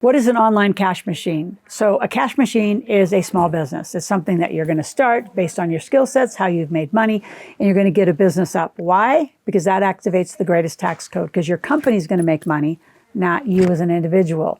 What is an online cash machine? So a cash machine is a small business. It's something that you're going to start based on your skill sets, how you've made money, and you're going to get a business up. Why? Because that activates the greatest tax code, because your company's going to make money, not you as an individual.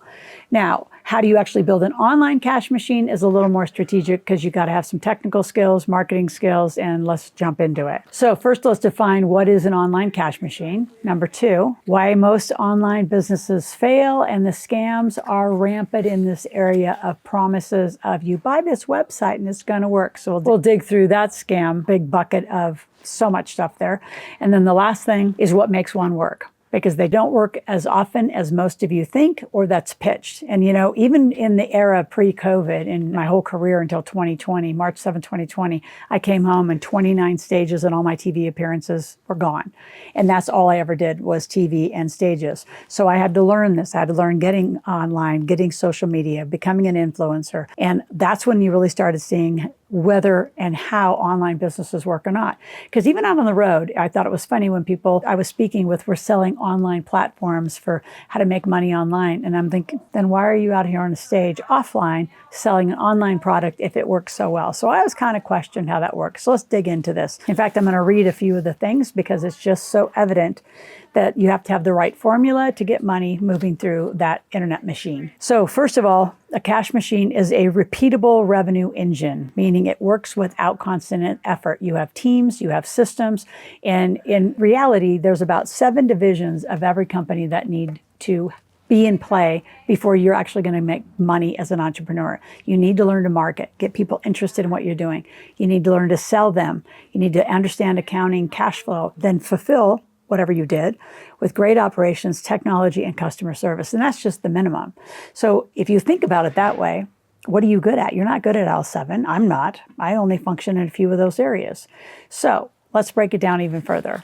Now, how do you actually build an online cash machine is a little more strategic, because you got to have some technical skills, marketing skills, and let's jump into it. So first, let's define what is an online cash machine. Number two, why most online businesses fail and the scams are rampant in this area of promises of you buy this website and it's going to work. So we'll dig through that scam, big bucket of so much stuff there. And then the last thing is what makes one work, because they don't work as often as most of you think, or that's pitched. And you know, even in the era pre-COVID, in my whole career until 2020, March 7, 2020, I came home and 29 stages and all my TV appearances were gone. And that's all I ever did was TV and stages. So I had to learn this. I had to learn getting online, getting social media, becoming an influencer. And that's when you really started seeing whether and how online businesses work or not. Because even out on the road, I thought it was funny when people I was speaking with were selling online platforms for how to make money online. And I'm thinking, then why are you out here on a stage offline selling an online product if it works so well? So I always kind of questioned how that works. So let's dig into this. In fact, I'm going to read a few of the things because it's just so evident that you have to have the right formula to get money moving through that internet machine. So first of all, a cash machine is a repeatable revenue engine, meaning it works without constant effort. You have teams, you have systems, and in reality, there's about 7 divisions of every company that need to be in play before you're actually going to make money as an entrepreneur. You need to learn to market, get people interested in what you're doing. You need to learn to sell them. You need to understand accounting, cash flow, then fulfill whatever you did with great operations, technology, and customer service. And that's just the minimum. So if you think about it that way, what are you good at? You're not good at all 7. I'm not. I only function in a few of those areas. So let's break it down even further.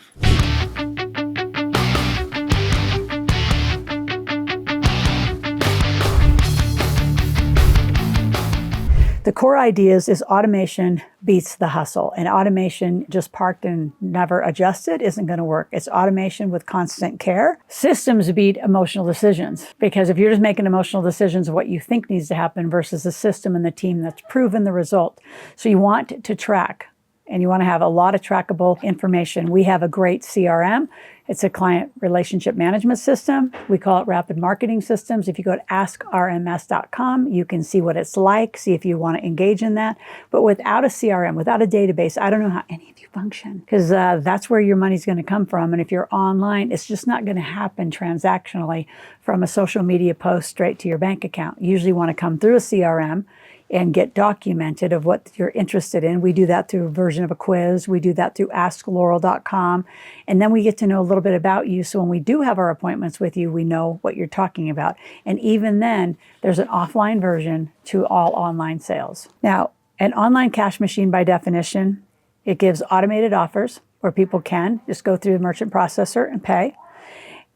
The core ideas is automation beats the hustle, and automation just parked and never adjusted isn't going to work. It's automation with constant care. Systems beat emotional decisions, because if you're just making emotional decisions of what you think needs to happen versus the system and the team that's proven the result. So you want to track, and you want to have a lot of trackable information. We have a great CRM. It's a client relationship management system. We call it Rapid Marketing Systems. If you go to askrms.com, you can see what it's like, see if you want to engage in that. But without a CRM, without a database, I don't know how any of you function, because that's where your money's going to come from. And if you're online, it's just not going to happen transactionally from a social media post straight to your bank account. You usually want to come through a CRM and get documented of what you're interested in. We do that through a version of a quiz. We do that through askloral.com. And then we get to know a little bit about you. So when we do have our appointments with you, we know what you're talking about. And even then, there's an offline version to all online sales. Now, an online cash machine, by definition, it gives automated offers where people can just go through the merchant processor and pay.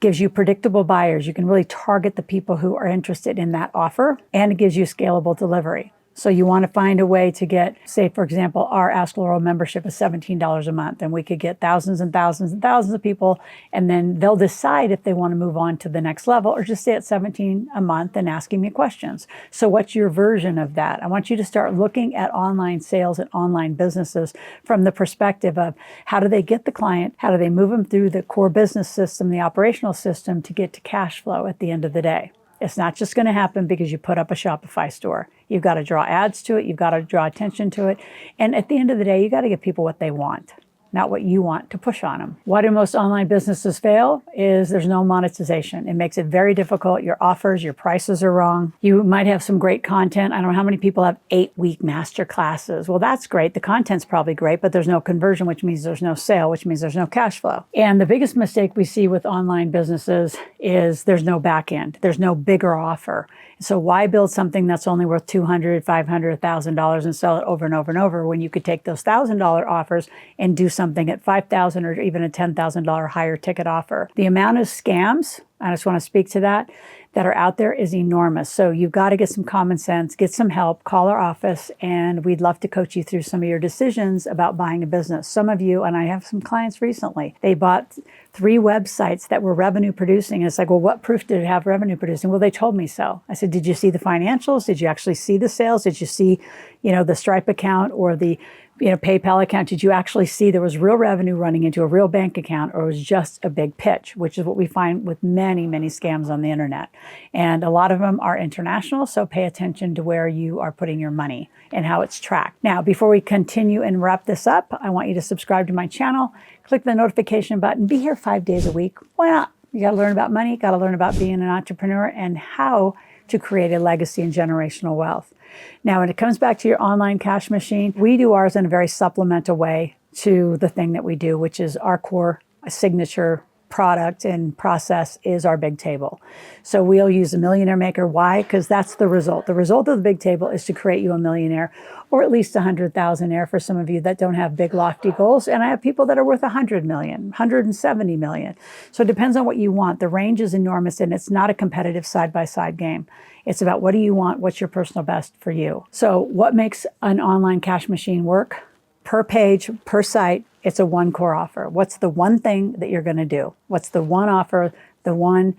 Gives you predictable buyers. You can really target the people who are interested in that offer, and it gives you scalable delivery. So you want to find a way to get, say, for example, our Ask Loral membership is $17 a month, and we could get thousands and thousands and thousands of people, and then they'll decide if they want to move on to the next level or just stay at $17 a month and asking me questions. So what's your version of that? I want you to start looking at online sales and online businesses from the perspective of how do they get the client, how do they move them through the core business system, the operational system to get to cash flow at the end of the day. It's not just going to happen because you put up a Shopify store. You've got to draw ads to it. You've got to draw attention to it. And at the end of the day, you got to give people what they want, not what you want to push on them. Why do most online businesses fail is there's no monetization. It makes it very difficult. Your offers, your prices are wrong. You might have some great content. I don't know how many people have 8-week master classes. Well, that's great. The content's probably great, but there's no conversion, which means there's no sale, which means there's no cash flow. And the biggest mistake we see with online businesses is there's no back end. There's no bigger offer. So why build something that's only worth $200, $500, $1,000 and sell it over and over and over when you could take those $1,000 offers and do something at $5,000 or even a $10,000 higher ticket offer? The amount of scams, I just want to speak to that are out there is enormous. So you've got to get some common sense, get some help, call our office, and we'd love to coach you through some of your decisions about buying a business. Some of you, and I have some clients recently, they bought 3 websites that were revenue producing. And it's like, well, what proof did it have revenue producing? Well, they told me so. I said, did you see the financials? Did you actually see the sales? Did you see, the Stripe account or the, PayPal account? Did you actually see there was real revenue running into a real bank account, or it was just a big pitch, which is what we find with many, many scams on the internet. And a lot of them are international. So pay attention to where you are putting your money and how it's tracked. Now, before we continue and wrap this up, I want you to subscribe to my channel, click the notification button, be here 5 days a week. Why not? You got to learn about money, got to learn about being an entrepreneur and how to create a legacy and generational wealth. Now, when it comes back to your online cash machine, we do ours in a very supplemental way to the thing that we do, which is our core signature product and process is our big table. So we'll use a millionaire maker. Why? Because that's the result. The result of the big table is to create you a millionaire, or at least 100,000 for some of you that don't have big lofty goals. And I have people that are worth 100 million, 170 million. So it depends on what you want. The range is enormous, and it's not a competitive side-by-side game. It's about what do you want? What's your personal best for you? So what makes an online cash machine work? Per page, per site, it's a one core offer. What's the one thing that you're going to do? What's the one offer, the one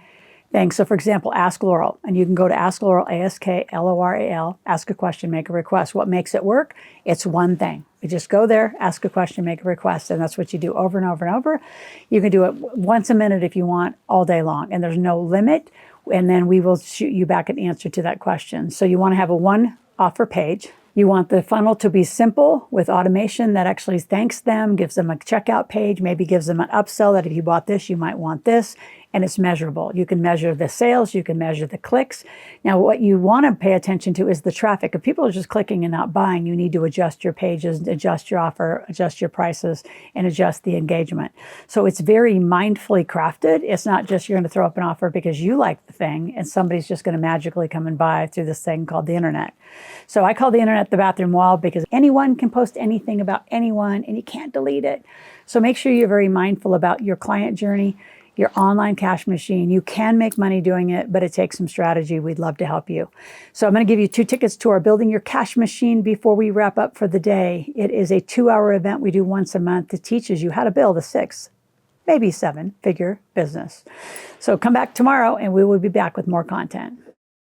thing? So for example, Ask Loral, and you can go to Ask Loral, AskLoral, ask a question, make a request. What makes it work? It's one thing. You just go there, ask a question, make a request, and that's what you do over and over and over. You can do it once a minute if you want, all day long, and there's no limit, and then we will shoot you back an answer to that question. So you want to have a one offer page. You want the funnel to be simple with automation that actually thanks them, gives them a checkout page, maybe gives them an upsell that if you bought this, you might want this, and it's measurable. You can measure the sales, you can measure the clicks. Now, what you want to pay attention to is the traffic. If people are just clicking and not buying, you need to adjust your pages, adjust your offer, adjust your prices, and adjust the engagement. So it's very mindfully crafted. It's not just you're going to throw up an offer because you like the thing and somebody's just going to magically come and buy through this thing called the internet. So I call the internet the bathroom wall because anyone can post anything about anyone and you can't delete it. So make sure you're very mindful about your client journey, your online cash machine. You can make money doing it, but it takes some strategy. We'd love to help you. So I'm going to give you 2 tickets to our Building Your Cash Machine before we wrap up for the day. It is a 2-hour event we do once a month that teaches you how to build a 6, maybe 7-figure business. So come back tomorrow and we will be back with more content.